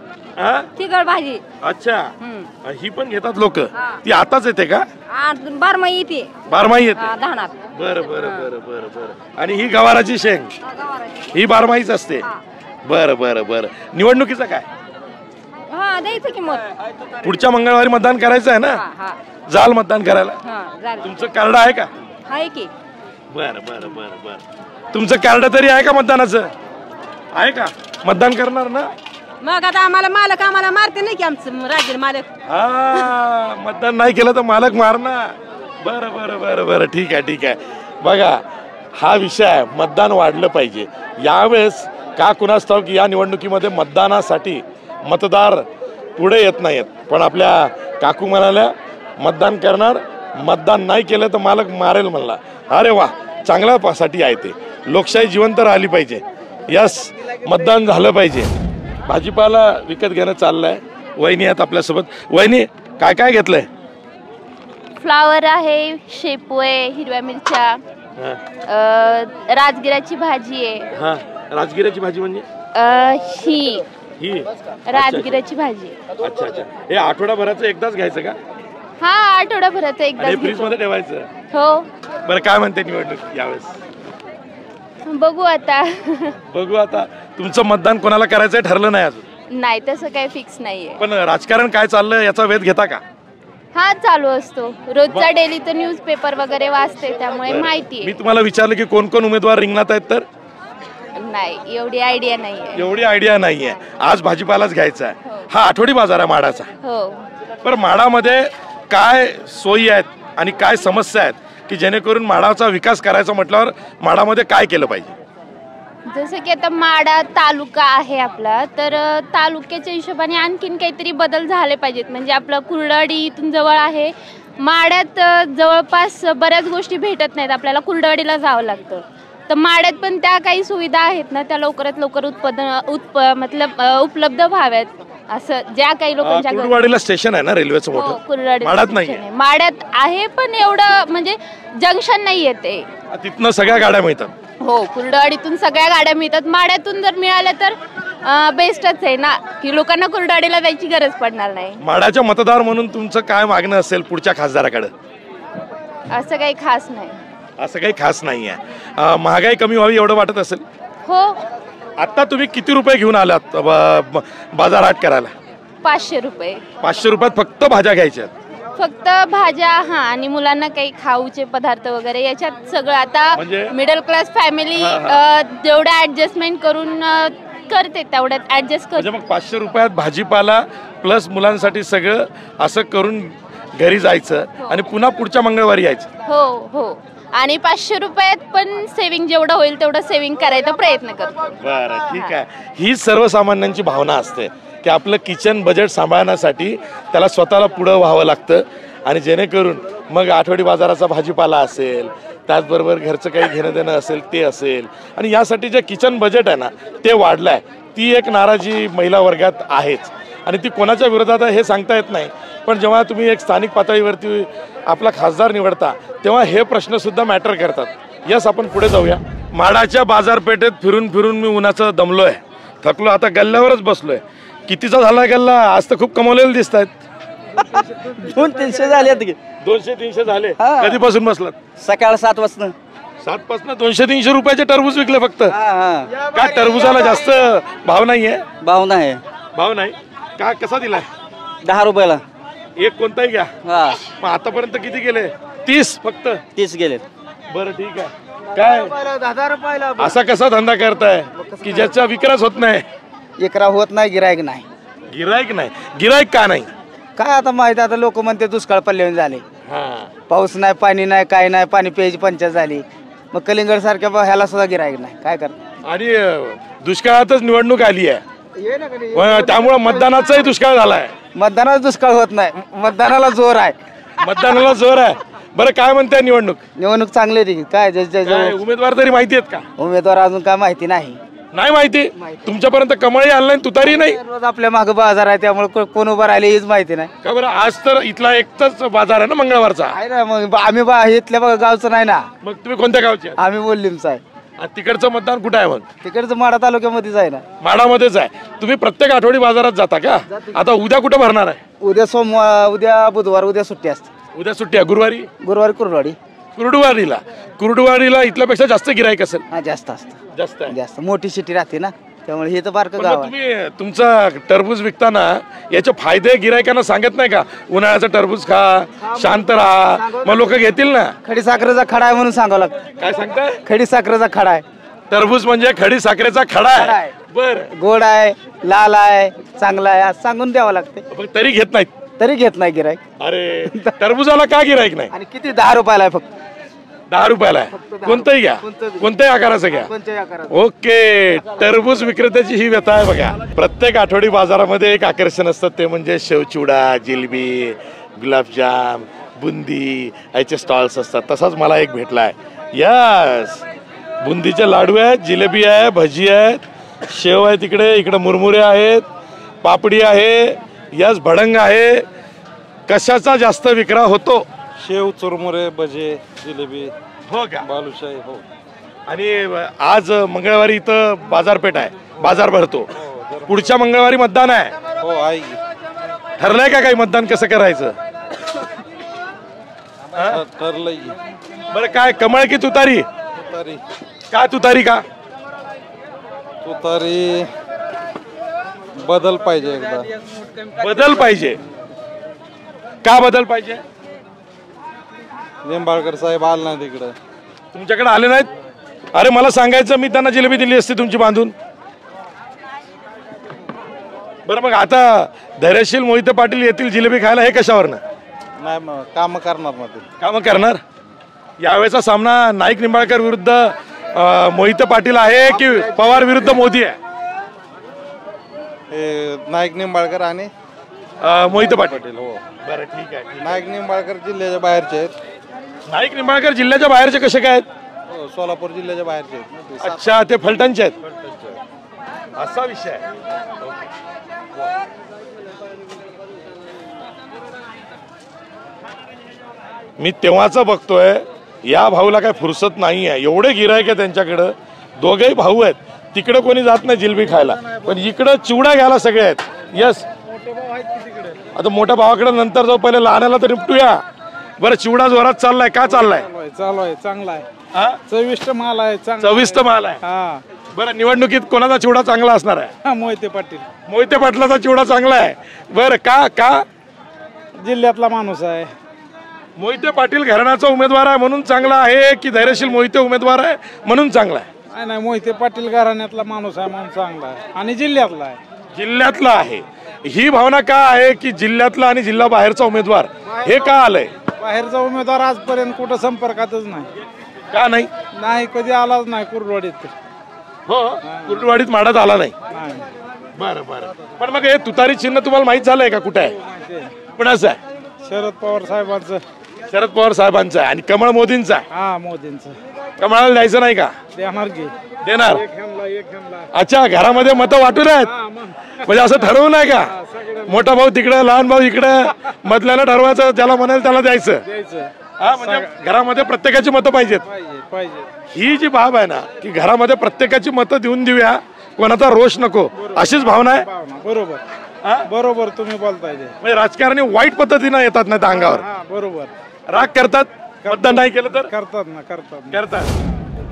चिगळ भाजी. अच्छा, ही पण घेतात लोक. ती आताच येते का? बारमाही येते. बारमाही येते. धानात. बरं बरं बरं बरं बरं. आणि ही गवाराची शेंग ही बारमाहीच असते. बरं बरं बरं. निवडणुकीचं काय? हा, द्यायचं की मत. पुढच्या मंगळवारी मतदान करायचं आहे ना? जाल मतदान करायला? तुमचं कार्ड आहे का? आहे की. बरं बरं बरं बरं. तुमचं कार्ड तरी आहे का मतदानाचं? आहे का? मतदान करणार ना? मग आता आम्हाला मारते नाही की आमचं राज्य मालक. हा, मतदान नाही केलं तर मालक मारणार. बरं बरं बरं बरं, ठीक आहे ठीक आहे. बघा, हा विषय आहे, मतदान वाढलं पाहिजे. यावेळेस का कुणास ठाऊक की या निवडणुकीमध्ये मतदानासाठी मतदार पुढे येत नाहीत. पण आपल्या काकू म्हणाल्या मतदान करणार, मतदान नाही केलं तर मालक मारेल म्हणला. अरे वा, चांगल्यासाठी आहे ते. लोकशाही जिवंत राहिली पाहिजे. यस, मतदान झालं पाहिजे. भाजीपाला विकत घेणं चाललंय. वहिनी आहेत आपल्यासोबत. वहिनी, काय काय घेतलंय? फ्लावर आहे, शेपू आहे, हिरव्या मिरच्या, राजगिराची भाजी आहे. हा, राजगिराची भाजी म्हणजे ही राजगिराची भाजी. अच्छा अच्छा. हे आठवडाभराचं एकदाच घ्यायचं का? हा, आठवडाभराचं एकदाच. फ्रीज मध्ये ठेवायचं? हो. बरं, काय म्हणते निवडणूक यावेळेस? बघू आता. बघू आता. तुमचं मतदान कोणाला करायचंय ठरलं नाही अजून? नाही, तसं काही फिक्स नाहीये. पण राजकारण काय चाललं याचा वेध घेता का? हा, चालू असतो रोजचा. डेली तर न्यूज पेपर वगैरे वाचते, त्यामुळे माहिती आहे. मी तुम्हाला विचारलं की कोण कोण उमेदवार रिंगणात आहेत, तर नाही, एवढी आयडिया नाहीये. एवढी आयडिया नाहीये. आज भाजीपालाच घ्यायचा आहे. हा आठवडी बाजार आहे माडाचा. हो. पण माडामध्ये काय सोयी आहेत आणि काय समस्या आहेत की जेणेकरून माडाचा विकास करायचा म्हटल्यावर माडामध्ये काय केलं पाहिजे? जसं की आता माडा तालुका आहे आपला, तर तालुक्याच्या हिशोबाने आणखीन काहीतरी बदल झाले पाहिजेत. म्हणजे आपलं कुर्डवाडी इथून जवळ आहे. माड्यात जवळपास बऱ्याच गोष्टी भेटत नाहीत, आपल्याला कुर्डवाडीला जावं लागतं. तर माड्यात पण त्या काही सुविधा आहेत ना, त्या लवकरात लवकर उपलब्ध व्हाव्यात, असं ज्या काही लोकांच्या. कुर्डवाडीला स्टेशन आहे ना रेल्वेचं मोठं? माड्यात नाही? माड्यात आहे, पण एवढं म्हणजे जंक्शन नाही येते. तिथनं सगळ्या गाड्या मिळतात? हो, कुर्डवाडीतून सगळ्या गाड्या मिळतात. माड्यातून जर मिळाल्या तर बेस्टच आहे ना, की लोकांना कुर्डवाडीला जायची गरज पडणार नाही. माड्याच्या मतदार म्हणून तुमचं काय मागणं असेल पुढच्या खासदाराकडे? असं काही खास नाही. असं काही खास नाही आहे. महागाई कमी व्हावी एवढं वाटत असेल? हो. आता तुम्ही किती रुपये घेऊन आलात बाजार हाट करायला? 500 रुपये. 500 रुपयात फक्त भाज्या घ्यायच्या? फक्त भाज्या, हा, आणि मुलांना काही खाऊचे पदार्थ वगैरे, याच्यात सगळं. आता मिडल क्लास फॅमिली जेवढं ऍडजस्टमेंट करून करते तेवढ्यात ऍडजस्ट करते. मग 500 रुपयात भाजीपाला प्लस मुलांसाठी सगळं असं करून घरी जायचं आणि पुन्हा पुढच्या मंगळवारी यायचं? हो हो. आणि 500 रुपयात पण सेव्हिंग जेवढं होईल तेवढं सेव्हिंग करायचा प्रयत्न करतो. बरं, ठीक आहे. ही सर्वसामान्यांची भावना असते की आपलं किचन बजेट सांभाळण्यासाठी त्याला स्वतःला पुढं व्हावं लागतं, आणि जेणेकरून मग आठवडी बाजाराचा भाजीपाला असेल, त्याचबरोबर घरचं काही घेणं देणं असेल ते असेल, आणि यासाठी जे किचन बजेट आहे ना ते वाढलं आहे. ती एक नाराजी महिला वर्गात आहेच, आणि ती कोणाच्या विरोधात आहे हे सांगता येत नाही. पण जेव्हा तुम्ही एक स्थानिक पातळीवरती आपला खासदार निवडता तेव्हा हे प्रश्नसुद्धा मॅटर करतात. यस, आपण पुढे जाऊया. माडाच्या बाजारपेठेत फिरून फिरून मी उन्हाचं दमलो आहे, थकलो. आता गल्ल्यावरच बसलोय. कितीचा झाला गल्ला? आज तर खूप कमवलेले दिसत आहेत. 200-300 झाले. 200-300 झाले. कधीपासून बसलात? सकाळ 7 वाजता. 7 पासून 200-300 रुपयाचे टरबूज विकले फक्त? काय टरबुजाला जास्त भाव नाहीये? भाव नाही. भाव नाही का? कसा दिलाय? 10 रुपयाला एक. कोणताही घ्या. मग आतापर्यंत किती गेले? 30 फक्त? 30 गेले. बरं, ठीक आहे. काय 10 रुपयाला असा कसा धंदा करताय की ज्याचा विक्रास होत नाही? एकरा होत नाही, गिरायक नाही. गिरायक नाही? गिरायक का नाही? काय आता माहिती, आता लोक म्हणते दुष्काळ पडल्याने झाले. पाऊस नाही, पाणी नाही, काय नाही, पाणी प्यायची पंचायत झाली. मग कलिंगड सारख्या ह्याला सुद्धा गिरायक नाही. काय करणार? आणि दुष्काळातच निवडणूक आली आहे, त्यामुळे मतदानाचाही दुष्काळ झालाय. मतदानाचा दुष्काळ होत नाही, मतदानाला जोर आहे. मतदानाला जोर आहे. बरं काय म्हणताय निवडणूक चांगली आहे काय काय उमेदवार तरी माहिती आहेत का? उमेदवार अजून काय माहिती नाही. नाही माहिती तुमच्यापर्यंत कमळही आलं नाही तुतारी नाही. रोज आपल्या मागे बाजार आहे त्यामुळे कोण उभं राहिले हेच माहिती नाही. का बरं आज तर इथला एकच बाजार आहे ना मंगळवारचा. आहे ना मग आम्ही इथल्या गावचं नाही ना. मग तुम्ही कोणत्या गावचे? आम्ही बोललीमचं आहे. तिकडचं मतदान कुठं आहे? मग तिकडचं माडा तालुक्यामध्येच आहे ना. माडामध्येच आहे. तुम्ही प्रत्येक आठवडी बाजारात जाता का? आता उद्या कुठं भरणार आहे? उद्या सोमवार उद्या बुधवार उद्या सुट्टी असते. उद्या सुट्टी आहे. गुरुवारी कुर्डवाडी कुर्डवाडीला इथल्यापेक्षा जास्त गिराईक असेल. हा जास्त असतं. जास्त मोठी सिटी राहते ना त्यामुळे हे तर बारकं गाव आहे. तुम्ही तुमचा टरबूज विकताना याचे फायदे गिरायकांना सांगत नाही का? उन्हाळ्याचं टरबूज खा, शांत राहा, मग लोक घेतील ना. खडी साखरेचा खडा आहे म्हणून सांगावं लागतं. काय सांगताय? खडी साखरेचा खडा आहे. टरबूज म्हणजे खडी साखरेचा खडा आहे. बर गोड आहे, लाल आहे, चांगला आहे असं सांगून द्यावं लागते. तरी घेत नाही गिराईक. अरे टरबुजाला का गिराईक नाही? आणि किती 10 रुपयाला आहे फक्त. 10 रुपयाला आहे. कोणतंही घ्या, कोणत्याही आकाराचं घ्या. ओके. टरबूज विक्रेत्याची ही व्यथा आहे बघा. प्रत्येक आठवडी बाजारामध्ये एक आकर्षण असतं ते म्हणजे शेवचिवडा, जिलेबी, गुलाबजाम, बुंदी याचे स्टॉल्स असतात. तसाच मला एक भेटलाय. यस, बुंदीचे लाडू आहेत, जिलेबी आहे, भजी आहेत, शेव आहे, इकडे मुरमुरे आहेत, पापडी आहे, यस भडंग आहे. कशाचा जास्त विक्रा होतो? शेव, चुरमुरे, भजे, जिलेबी. हो का? बालुशाही. हो. आणि आज मंगळवारी इथं बाजारपेठ आहे, बाजार भरतो. पुढच्या मंगळवारी मतदान आहे. हो आहे. ठरलंय का काही मतदान कसं करायचं? ठरलंय. बरं काय कमळ की तुतारी? तुतारी. का तुतारी का? तुतारी बदल पाहिजे एकदा. बदल पाहिजे. का बदल पाहिजे? निंबाळकर साहेब आले नाही तिकडे. तुमच्याकडे आले नाहीत? अरे मला सांगायचं, मी त्यांना जिलेबी दिली असती तुमची बांधून. बरं मग आता धैर्यशील मोहिते पाटील येतील जिलेबी खायला, हे कशावरनं? नाही मग काम करणार ना ते. काम करणार. यावेळेचा सामना नाईक निंबाळकर विरुद्ध मोहिते पाटील आहे की पवार विरुद्ध मोदी आहे? नाईक निंबाळकर आणि मोहिते पाटील. हो. बरं ठीक आहे. नाईक निंबाळकर जिल्ह्याच्या बाहेरचे आहेत. नाईक निंबाळकर जिल्ह्याच्या बाहेरचे कसे काय आहेत? हो, सोलापूर जिल्ह्याच्या बाहेरचे आहेत. अच्छा, ते फलटणचे आहेत. असा विषय आहे. मी तेव्हाच बघतोय या भाऊला काय फुरसत नाही आहे. एवढे गिरायक आहे त्यांच्याकडं. दोघेही भाऊ आहेत. तिकडे कोणी जात नाही जिलेबी खायला, पण इकडं चिवडा घ्यायला सगळे आहेत. यस, आता मोठ्या भावाकडे नंतर जाऊ, पहिले लहानाला तर निपटूया. बरं, चिवडा जोरात चाललाय का? चाललाय चांगला आहे. चविष्ट माल आहे. चविष्ट माल आहे. बरं, निवडणुकीत कोणाचा चिवडा चांगला असणार आहे? मोहिते पाटील. मोहिते पाटलाचा चिवडा चांगला आहे. बरं, का? जिल्ह्यातला माणूस आहे. मोहिते पाटील घराण्याचा उमेदवार आहे म्हणून चांगला आहे की धैर्यशील मोहिते उमेदवार आहे म्हणून चांगला आहे? नाही, मोहिते पाटील घराण्यातला माणूस आहे म्हणून चांगला आहे आणि जिल्ह्यातला आहे. जिल्ह्यातला आहे. ही भावना का आहे की जिल्ह्यातला आणि जिल्हा बाहेरचा उमेदवार हे का आलंय? बाहेरचा उमेदवार आजपर्यंत कुठं संपर्कातच नाही. का नाही? नाही, कधी आलाच नाही कुर्डवाडीत. हो, कुर्डवाडीत माडात आला नाही. बरं. पण मग हे तुतारी चिन्ह तुम्हाला माहित झालंय का कुठे आहे? पण असं आहे, शरद पवार साहेबांचं. शरद पवार साहेबांचं आहे. आणि कमळ मोदींचा आहे. हा, मोदींचं. कमळाला द्यायचं नाही का? देणार की. देणार. अच्छा, घरामध्ये मतं वाटून आहेत म्हणजे असं ठरवू नाही का? मोठा भाऊ तिकडं, लहान भाऊ इकडं, मधल्याला ठरवायचं, ज्याला म्हणाल त्याला द्यायचं. हा, म्हणजे घरामध्ये प्रत्येकाची मतं पाहिजेत. ही जी भाव आहे ना की घरामध्ये प्रत्येकाची मतं देऊया, कोणाचा रोष नको, अशीच भावना आहे. बरोबर तुम्ही बोलताय. म्हणजे राजकारणी वाईट पद्धतीनं येतात नाही अंगावर. बरोबर. राग करतात, मतदान नाही केलं तर करतात.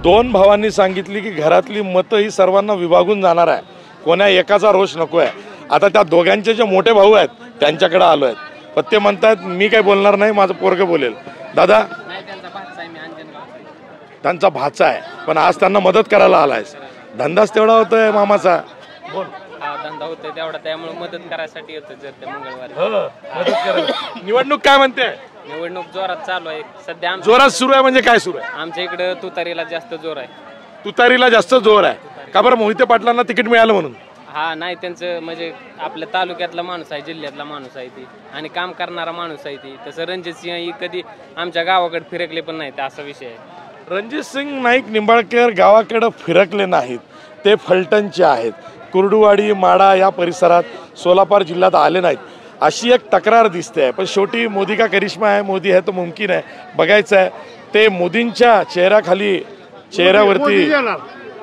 दोन भावांनी सांगितली की घरातली मतं ही सर्वांना विभागून जाणार आहे, कोणा एकाचा रोष नको आहे. आता त्या दोघांचे जे मोठे भाऊ आहेत त्यांच्याकडे आलो आहेत, पण ते म्हणतात मी काय बोलणार नाही, माझं पोरगं बोलेल. दादा, त्यांचा भाचा आहे पण आज त्यांना मदत करायला आलायस. धंदाच तेवढा होतोय मामाचा. बोल. धंदा होतोय तेवढा, त्यामुळे मदत करायसाठी येतो. जर ते मंगळवारी निवडणूक काय म्हणते? निवडणूक जोरात चालू आहे सध्या. जोरात सुरू आहे म्हणजे काय सुरू आहे? आमच्या इकडे तुतारीला जास्त जोर आहे. तुतारीला जास्त जोर आहे का बरं? मोहिते पाटलांना तिकीट मिळालं म्हणून? हा नाही त्यांचं म्हणजे आपल्या तालुक्यातला माणूस आहे, जिल्ह्यातला माणूस आहे ती आणि काम करणारा माणूस आहे ती. तसं रणजित सिंह ही कधी आमच्या गावाकडे फिरकले पण नाहीत, असा विषय आहे. रणजित सिंग नाईक निंबाळकर गावाकडं फिरकले नाहीत, ते फलटणचे आहेत. कुर्डुवाडी माडा या परिसरात सोलापूर जिल्ह्यात आले नाहीत अशी एक तक्रार दिसते आहे. पण शेवटी मोदी का करिश्मा आहे, मोदी है तो मुमकिन आहे. बघायचं आहे ते मोदींच्या चेहऱ्यावरती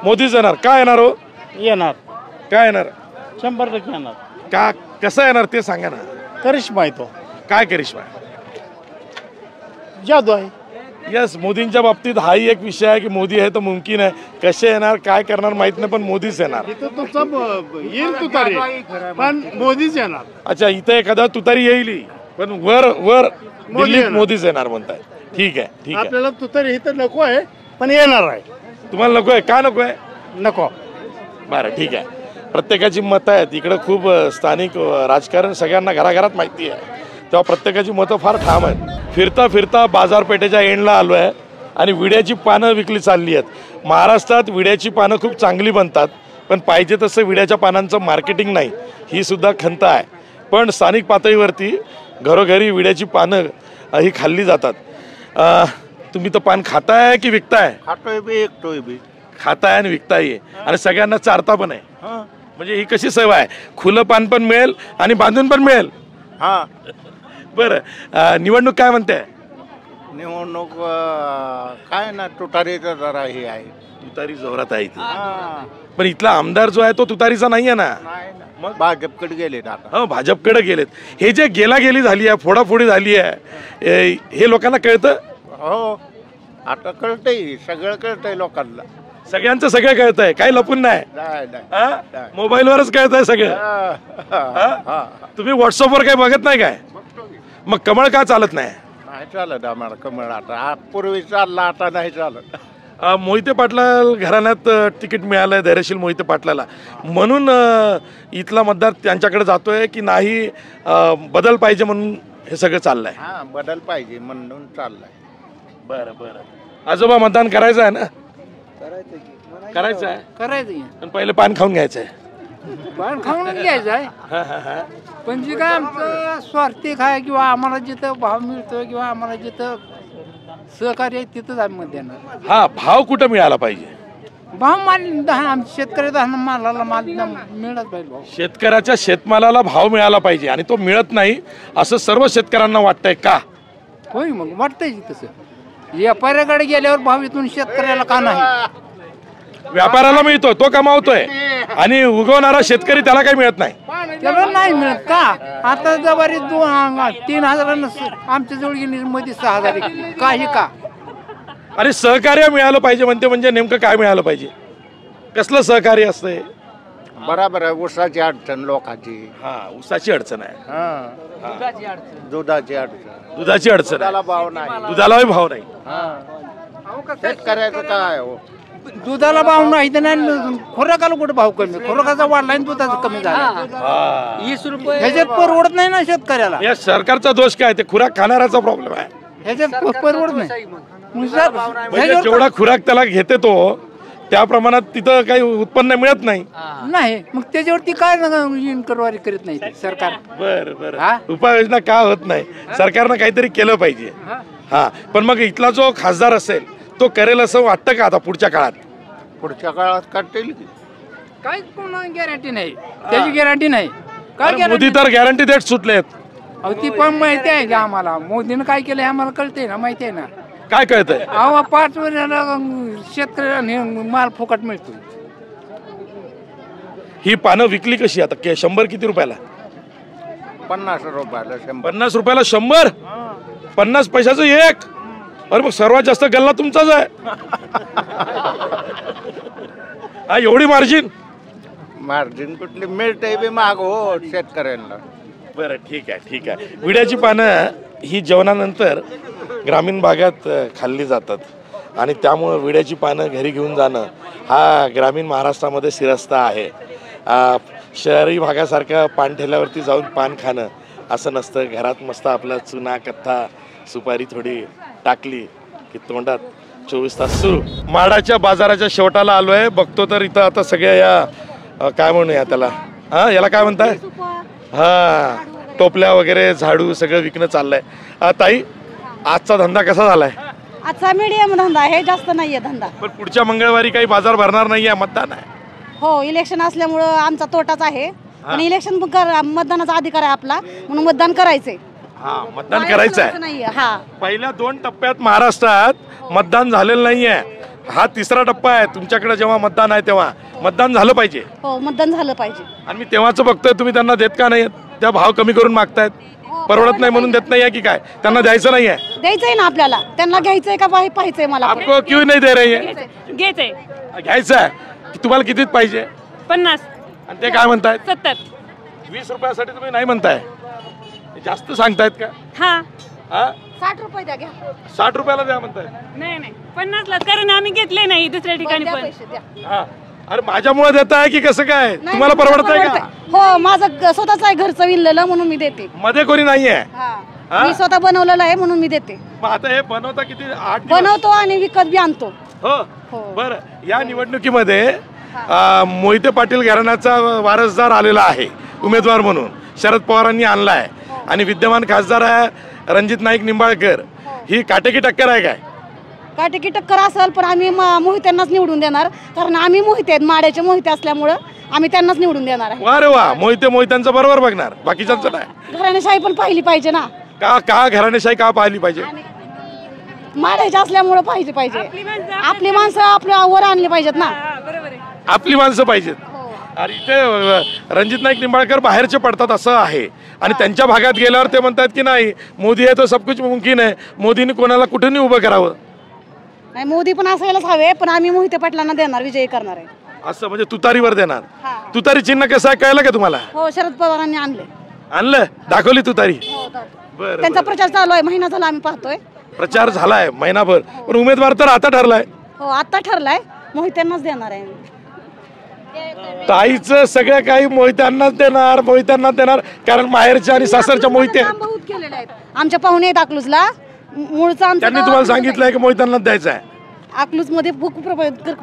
मोदीच येणार. काय येणार हो? येणार. काय येणार? 100% येणार. का कसं येणार ते सांगा ना. करिश्मा आहे तो. काय करिश्मा आहे? जादू आहे. यस, मोदींच्या बाबतीत हाही एक विषय आहे की मोदी आहे तर मुमकिन आहे. कसे येणार काय करणार माहित नाही, पण मोदीच येणार. येईल तुतारी पण मोदीच येणार. अच्छा, इथे एखादा तुतारी येईल पण वर दिल्लीत मोदीच येणार म्हणताय. ठीक आहे ठीक आहे. आपल्याला तुतारी इथं नको आहे पण येणार आहे. तुम्हाला नको आहे? का नको आहे? नको. बरं ठीक आहे. प्रत्येकाची मतं आहेत. इकडं खूप स्थानिक राजकारण सगळ्यांना घराघरात माहिती आहे, तेव्हा प्रत्येकाची मतं फार ठाम आहेत. फिरता फिरता बाजारपेठेच्या एंडला आलो आहे आणि विड्याची पानं विकली चालली आहेत. महाराष्ट्रात विड्याची पानं खूप चांगली बनतात, पण पाहिजे तसं विड्याच्या पानांचं मार्केटिंग नाही, ही सुद्धा खंत आहे. पण स्थानिक पातळीवरती घरोघरी विड्याची पानं ही खाल्ली जातात. तुम्ही तर पान खाताय की विकताय? खातोय बी एकटोय बी. खाताय आणि विकताय आणि सगळ्यांना चारता पण आहे. म्हणजे ही कशी सेवा आहे? खुलं पान पण मिळेल आणि बांधून पण मिळेल. हा बरं, निवडणूक काय म्हणते? निवडणूक काय ना तुतारीचा जरा हे आहे. तुतारी जोरात आहे ती. पण इथला आमदार जो आहे तो तुतारीचा नाही आहे ना. मग भाजपकडे गेलेत आता. हो, भाजपकडे गेलेत. हे जे गेली झाली आहे, फोडाफोडी झाली आहे, हे लोकांना कळतं. हो, आता कळतंय, सगळं कळतंय लोकांना. सगळ्यांचं सगळं कळतंय, काही लपून नाही. मोबाईलवरच कळतंय सगळं. तुम्ही व्हॉट्सअपवर काही बघत नाही काय? मग कमळ का चालत नाही? नाही चालत आम्हाला कमळ. आता पूर्वी चालला, आता नाही चालत. मोहिते पाटला घराण्यात तिकीट मिळालंय, धैर्यशील मोहिते पाटलाला, म्हणून इथला मतदार त्यांच्याकडे जातोय की नाही बदल पाहिजे म्हणून हे सगळं चाललंय? हा, बदल पाहिजे म्हणून चाललाय. बरं बरं. आजोबा मतदान करायचं आहे ना? करायचं आहे. पण पहिले पान खाऊन घ्यायचंय. पान खाऊन घ्यायचं आहे. पण जे काय आमचं स्वार्थी आहे किंवा आम्हाला जिथं भाव मिळतो किंवा आम्हाला जिथं सहकार्य आहे तिथंच आम्ही मत देणार. हा, भाव कुठं मिळाला पाहिजे? भाव शेतकऱ्याचा मालाला माल मिळत पाहिजे. भाव शेतकऱ्याच्या शेतमालाला भाव मिळाला पाहिजे आणि तो मिळत नाही असं सर्व शेतकऱ्यांना वाटतंय का? होय, मग वाटतंय तसं. व्यापाऱ्याकडे गेल्यावर भाव इथून शेतकऱ्याला का नाही? व्यापाऱ्याला मिळतो, तो कमावतोय, आणि उगवणारा शेतकरी त्याला काही मिळत नाही. त्याला नाही मिळत का? आता जवारी 3,000 आमच्या जवळ गेली मध्ये 6,000 काही का? आणि सहकार्य मिळालं पाहिजे म्हणते, म्हणजे नेमकं काय मिळालं पाहिजे? कसलं सहकार्य असतंय? बरोबर आहे. ऊसाची अडचण लोकांची. हा, ऊसाची अडचण आहे. दुधाची अडचण. दुधाची अडचण. दुधाला भाव नाही. दुधालाही भाव नाही. शेतकऱ्याचं काय हो? दुधाला भाव नाही तर नाही. खुराकाला कुठे भाव कमी? खुराकाचा वाढला आणि दुधाचा कमी झाला. 20 रुपये ह्याच्यात परवडत नाही ना शेतकऱ्याला. या सरकारचा दोष काय? ते खुराक खाणाऱ्याचा प्रॉब्लेम आहे. ह्याच्यात परवडत नाही. म्हणजे जेवढा खुराक त्याला घेते तो त्या प्रमाणात तिथं काही उत्पन्न मिळत नाही. मग त्याच्यावरती काय इन्क्वायरी करीत नाही सरकार? बरं बरं. उपाययोजना का होत नाही? सरकारनं काहीतरी केलं पाहिजे. हा, पण मग इथला जो खासदार असेल तो करेल असं वाटतं का आता पुढच्या काळात? पुढच्या काळात करतील काय? कोणा गॅरंटी नाही, त्याची गॅरंटी नाही. काय मोदी तर गॅरंटी देत सुटलेत. ती पण माहिती आहे का आम्हाला? मोदीनं काय केलं आम्हाला कळतंय ना, माहिती आहे ना. काय कळतंय? 5 वर्षाला शेतकऱ्याला माल फुकट मिळतो. ही पानं विकली कशी आता? 100 किती रुपयाला? 50 रुपयाला 100. 50 रुपयाला 100? 50 पैशाचं एक? अरे मग सर्वात जास्त गल्ला तुमचाच आहे. हा, एवढी मार्जिन कुठली मिळते बी माग हो शेतकऱ्यांना. बरं ठीक आहे ठीक आहे. विड्याची पानं ही जेवणानंतर ग्रामीण भागात खाल्ली जातात आणि त्यामुळं विड्याची पानं घरी घेऊन जाणं हा ग्रामीण महाराष्ट्रामध्ये शिरस्ता आहे. शहरी भागासारखं पानठेल्यावरती जाऊन पान खाणं असं नसतं. घरात मस्त आपला चुना, कथ्था, सुपारी थोडी टाकली की तोंडात 24 तास सुरू. माडाच्या बाजाराच्या शेवटाला आलो आहे. बघतो तर इथं आता सगळ्या या काय म्हणूया त्याला, हा याला काय म्हणताय, हा टोपल्या वगैरे झाडू सगळं विकणं चाललंय. ताई आजचा धंदा कसा झालाय? आजचा मीडियम धंदा आहे, जास्त नाहीये धंदा. पण पुढच्या मंगळवारी काही बाजार भरणार नाहीये, मतदान आहे. हो, इलेक्शन असल्यामुळं आमचा तोटाच आहे. पण इलेक्शन मतदानाचा अधिकार आहे आपला, म्हणून मतदान करायचंय. हा मतदान करायचं आहे. नाहीये. हा पहिल्या 2 टप्प्यात महाराष्ट्रात मतदान झालेलं नाहीये. हा 3रा टप्पा आहे. तुमच्याकडे जेव्हा मतदान आहे तेव्हा मतदान झालं पाहिजे. हो, मतदान झालं पाहिजे. आणि मी तेव्हाच बघतोय तुम्ही त्यांना देत का नाही? त्या भाव कमी करून मागतायत. परवडत नाही म्हणून देत नाहीये की काय? त्यांना द्यायचं नाहीये? द्यायचंय ना आपल्याला. त्यांना घ्यायचंय का पाहिजे मला? आपको क्यों नहीं दे रही है? घ्यायचंय. घ्यायचं आहे. तुम्हाला कितीत पाहिजे? 50. आणि ते काय म्हणतायत? 70. 20 रुपयासाठी तुम्ही नाही म्हणताय, जास्त सांगतायत का? हा 60 रुपये द्या, घ्या. 60 रुपयाला द्या म्हणताय? नाही 50ला, कारण आम्ही घेतले नाही दुसऱ्या ठिकाणी पण. हा अरे माझ्यामुळे देताय की कसं काय? तुम्हाला परवडतंय का? हो, माझं स्वतःच आहे घरचं विणलेलं, म्हणून मी देते. मध्ये कोणी नाहीये? मी स्वतः बनवलेलं आहे म्हणून मी देते. मग आता हे बनवता किती? 8 बनवतो आणि विकत बी आणतो. हो बरं. या निवडणुकीमध्ये मोहिते पाटील घराण्याचा वारसदार आलेला आहे उमेदवार म्हणून, शरद पवारांनी आणलाय. आणि विद्यमान खासदार आहे रणजित नाईक निंबाळकर. ही काटेकी टक्कर आहे काय? काटेकी टक्कर असेल, पण आम्ही मोहित्यांनाच निवडून देणार, कारण आम्ही मोहिते आहेत, माड्याचे मोहिते असल्यामुळं आम्ही त्यांनाच निवडून देणार आहे. वा रे वा, मोहित्यांचं बरोबर बघणार, बाकीच्यांचं नाही. घराणेशाही पण पाहिली पाहिजे ना. का घराणेशाही का पाहिली पाहिजे? माड्याचे असल्यामुळं पाहिजे. आपली माणसं आपल्या वर आणली पाहिजेत ना. आपली माणसं पाहिजेत. आणि इथे रणजित नाईक निंबाळकर बाहेरचे पडतात असं आहे. आणि त्यांच्या भागात गेल्यावर ते म्हणतात की नाही, मोदी आहे तो सब कुछ मुमकिन आहे. मोदींनी कोणाला कुठे नाही उभं करावं. नाही, मोदी पण असायलाच हवे, पण आम्ही मोहिते पाटलांना देणार, विजयी करणार आहे. असं म्हणजे तुतारीवर देणार? तुतारी चिन्ह कसं आहे कळलं का तुम्हाला? हो, शरद पवारांनी आणलं, दाखवली तुतारी. बरं, त्यांचा प्रचार चालू आहे, महिना झाला आम्ही पाहतोय. प्रचार झालाय महिनाभर, पण उमेदवार तर आता ठरलाय. हो, आता ठरलाय, मोहित्यांनाच देणार आहे. ताईचं सगळं काही मोहित्यांनाच देणार, कारण माहेरच्या आणि सासरच्या मोहिते बहुत केलेले आहेत. आमच्या पाहुणे आहेत अकलूजला, मूळचा. त्यांनी तुम्हाला सांगितलंय की मोहित्यांनाच द्यायचं आहे? अकलूज मध्ये खूप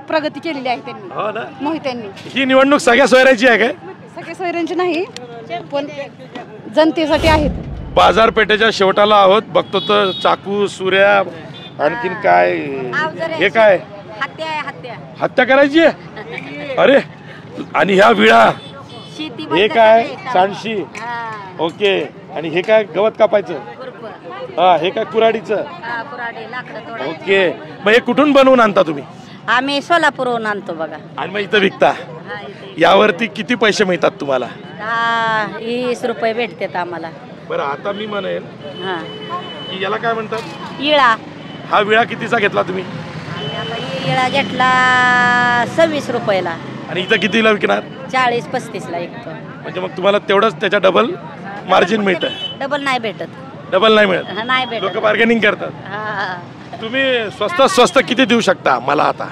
प्रगती केलेली आहे त्यांनी, मोहित्यांनी. ही निवडणूक सगळ्या सोयऱ्याची आहे काय? सगळ्या सोयऱ्यांची नाही, पण जनतेसाठी आहेत. बाजारपेठेच्या शेवटाला आहोत. बघतो तर चाकू, सुऱ्या, आणखीन काय, हे काय हत्या करायची आहे? अरे, आणि ह्या विळा, हे काय सांडशी, ओके. आणि हे काय गवत कापायचं? हा, हे काय कुऱ्हाडीचं? ओके. मग हे कुठून बनवून आणता तुम्ही? आम्ही सोलापूरहून आणतो बघा. आणि मग इथं विकता? यावरती किती पैसे मिळतात तुम्हाला? 20 रुपये भेटतात आम्हाला. बरं, आता मी म्हणेन की याला काय म्हणतात? इळा. हा विळा कितीचा घेतला तुम्ही? इळा घेतला 26 रुपयाला. आणि इथं कितीला विकणार? 40-35ला विकतो. म्हणजे मग तुम्हाला तेवढंच त्याच्या डबल मार्जिन मिळतं? डबल नाही भेटत. डबल नाही मिळत? नाही भेटत. लोक बार्गेनिंग करतात. तुम्ही स्वस्त किती देऊ शकता मला आता?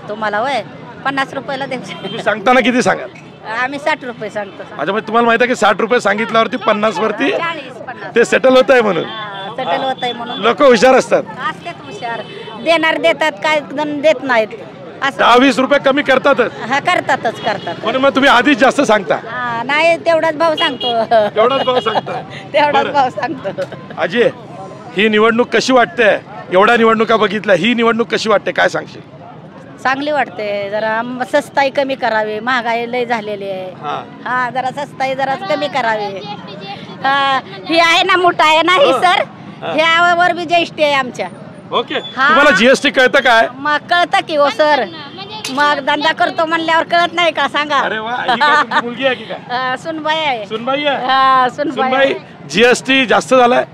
तुम्हाला वय 50 रुपयाला देऊ. तुम्ही सांगताना किती सांगाल? आम्ही 60 रुपये सांगतो. अच्छा, म्हणजे तुम्हाला माहिती आहे की 60 रुपये सांगितल्यावरती 50 वरती ते सेटल होत आहे म्हणून? सेटल होत आहे म्हणून लोक हुशार असतात. हुशार, देणार देतात, काय देत नाहीत. 10-20 रुपये कमी करतातच. हा, करतातच. म्हणून मग तुम्ही आधीच जास्त सांगता? नाही, तेवढाच भाव सांगतो. तेवढाच भाव सांगता? तेवढाच भाव सांगतो. अजय, ही निवडणूक कशी वाटते? एवढ्या निवडणुका बघितल्या, ही निवडणूक कशी वाटते, काय सांगशील? चांगली वाटते. जरा सस्ताई कमी करावी, महागाई लय झालेली आहे. हा, जरा सस्ताई जरा कमी करावी. ही आहे ना, मोठा आहे ना ही सर, ह्यावर बी जीएसटी आहे आमच्या. ओके. तुम्हाला जीएसटी कळतं काय? मग कळतं की हो सर, मग धंदा करतो म्हणल्यावर कळत नाही का सांगा? अरे वा, ही काय तुमची मुलगी आहे की काय? सुनबाई आहे. सुनबाई आहे? हा, सुनबाई. जीएसटी जास्त झालाय?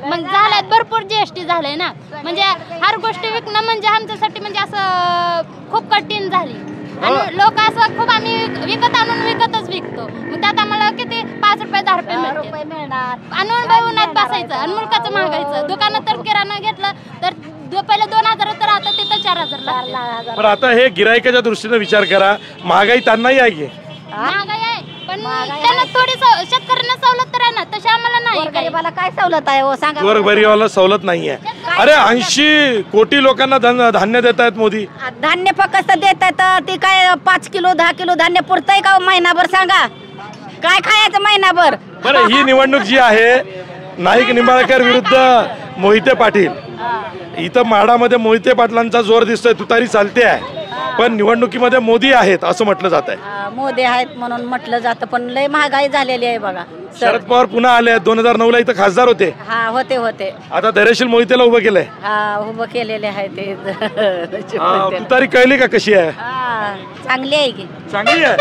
मग झालाय, भरपूर जीएसटी झालंय ना. म्हणजे हर गोष्ट विकणं म्हणजे आमच्यासाठी म्हणजे असं खूप कठीण झाली. आणि लोक असं खूप आम्ही विकतच विकतो. मग त्यात आम्हाला किती 5 रुपये 10 रुपये मिळणार. अनुभव उन्हात बसायचं आणि मुलकाचं महागायचं. दुकानात तर किराणा घेतलं तर पहिले 2000 तर आता तिथं 4000. पण आता हे गिरायकाच्या दृष्टीने विचार करा, महागाई त्यांनाही आहे की? महागाई आहे, पण त्यांना थोडी शेतकऱ्यांना सवलत तर आहे ना, तशी आम्हाला नाही. गरीबाला काय सवलत आहे हो सांगा? गोरगरिबाला सवलत नाहीये. अरे 80 कोटी लोकांना धान्य देत आहेत मोदी. धान्य फक्त देतात ती काय 5 किलो 10 किलो धान्य पुरतंय का महिनाभर सांगा? काय खायचं महिनाभर? बरं, ही निवडणूक जी आहे नाईक निंबाळकर विरुद्ध मोहिते पाटील, इथं माडामध्ये मोहिते पाटलांचा जोर दिसतोय, तुतारी चालते आहे, पण निवडणुकीमध्ये मोदी आहेत असं म्हटलं जात आहे. मोदी आहेत म्हणून म्हटलं जातं, पण लय महागाई झालेली आहे बघा. शरद पवार पुन्हा आले 2009 ला इथं खासदार होते. हा होते. आता धैर्यशील मोहितेला उभं केलंय. हा उभं केलेले आहे ते. तुतारी कळली का कशी आहे? चांगली आहे की. चांगली आहे.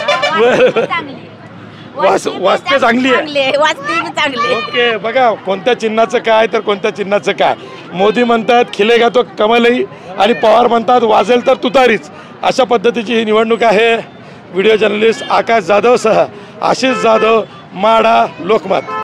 वाजते चांगली आहे. ओके, बघा कोणत्या चिन्हाचं काय तर कोणत्या चिन्हाचं काय. मोदी म्हणतात खिलेगा तो कमलही आणि पवार म्हणतात वाजेल तर तुतारीच. अशा पद्धतीची ही निवडणूक आहे. व्हिडिओ जर्नलिस्ट आकाश जाधव सह आशिष जाधव, माढा, लोकमत.